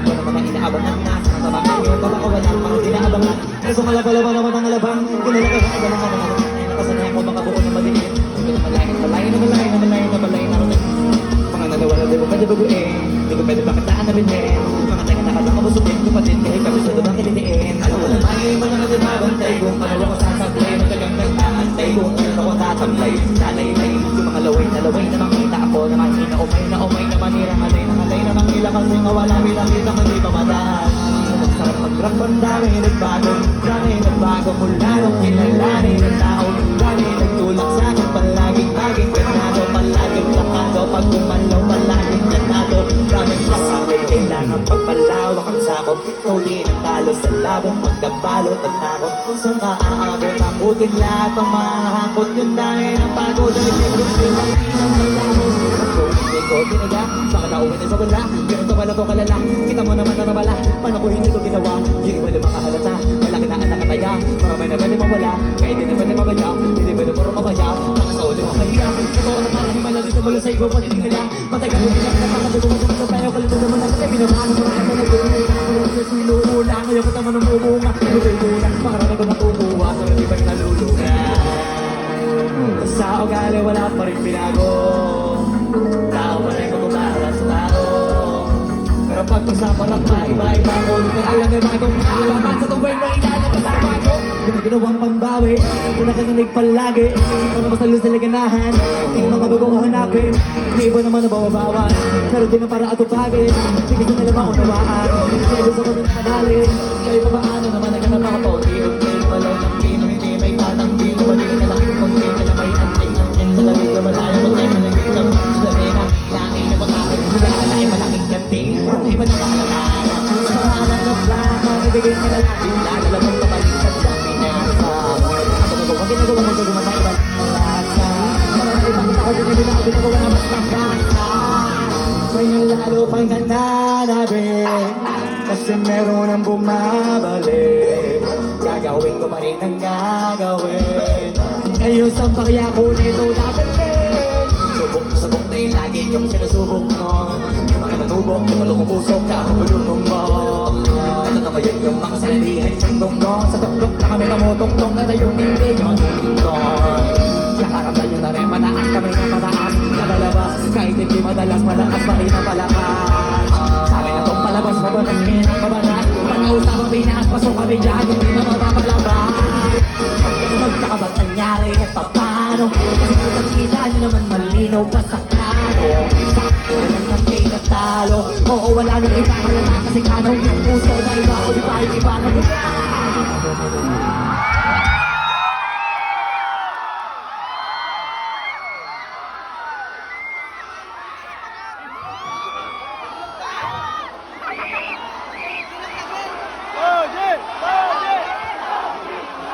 Alam ko naman ang inaabang ng nasa natabakan yung tabako walang mga dinaabangan. Ay sumalabalawa naman ang alabang, kinalagay ang iba ng nakasanayan ko makabuo ng madiin. Hindi ko malayo na mga nalawa na di ko pwede baguhin. Hindi ko pwede pakitaan na rin. Mga teka nakakabusukin ko pa din kahit kami sa doon kiliniin. Alam mo naman yung mga nagbabantay kung paano ako sasablay. Matagang nag-aantay kung ano ako tatamlay. Lalay-lay yung mga laway na makita ako na mahina umay na manirang alay na mangila kasi nga wala kita hindi pa madaan. Sarap mag-rock dami nagbago mula nung kinalani ng tao. Dami nagtulak sa akin palaging ganado, palaging lakado pag kumalaw palaging ganado. Daming pasabi kailangan pagpalawak ang sakop. Huli ng talo sa labong magkabalot at takot. Kung saan ka aabot abutin lahat ang mahakot. Yung dahil ng pagod ay hindi ko tinaga, baka nauwi na sa wala. Ganun ka pala to kalala, kita mo naman na nabala. Paano ko hindi ko ginawa, hindi ko pwede makahalata. Malaki na anak kataya, maramay na pwede mawala. Kahit hindi pwede mabaya, hindi pwede puro mabaya. Baka sa ulo makahiya, totoo na parang himala dito mula sa ibo. Pati hindi nila, matagal mo bilang na makatugo mo sa tayo. Kalito naman na kasi binamahan mo na ako na gano'n. Kasi inuuna, ngayon ko naman umuunga. Lutay muna, makarami ko natubuwa, pero di ba'y naluluga. Sa ugali wala pa rin binago. Tao pa rin magumara sa tao. Pero pag usapan ang maiba-iba ko, hindi ko alam yung bagong makakalaman sa tuwing na ilalabas sa bago. Ginagawang pambawi, kung nakikinig palagi. Kung naman sa luz na laganahan, hindi mga bagong hanapin. Hindi iba naman na bawabawan, pero di na para atupagin. Sige sa nila maunawaan, sige gusto ko na kanalin. Kayo pa paano naman naghanap ako po. Di-okay, malaw ng pino, hindi may patang dino. Mali na lang yung konti na may anting. Sa labig na malayo, matay na lang yung sabi na langin na makakit. Wala na yung malaking ganting. Di ba na makalaman? Sa pangalan ng plaka, ibigay nila lang. Lalabang pabalik sa pinasa. Ang ginagawa mo gagawin sa ibang lasa. Parang ipakita ko din na ginagawa na mas nakasa. May nalalo pang nananabing. Kasi meron ang bumabalik. Gagawin ko pa rin ang gagawin. Ngayon saan pa kaya ko nito napalit? Subok na yung lagi yung sinasubok mo. Yung mga natubok, yung malukong pusok na kumulunong mo. Ito na ngayon yung mga salihan sa tunggong. Sa tuklok na kami namutungtong na tayong hindi yung tunggong. Kaharap tayo na rin manaas kami na manaas. Nakalabas kahit hindi madalas malakas pa rin ang palakas. Sabi na itong palabas mabalas kinang mabalas. Pag-ausap ang binaas pasok kami dyan hindi na mapapalabas. Magkakabat nangyari at papano. Kasi kung kita nyo naman malinaw pa sa klaro. Sakto lang ng pinatalo. Oo wala nang iba ka naman kasi kanaw yung puso na iba o di ba yung iba na mula.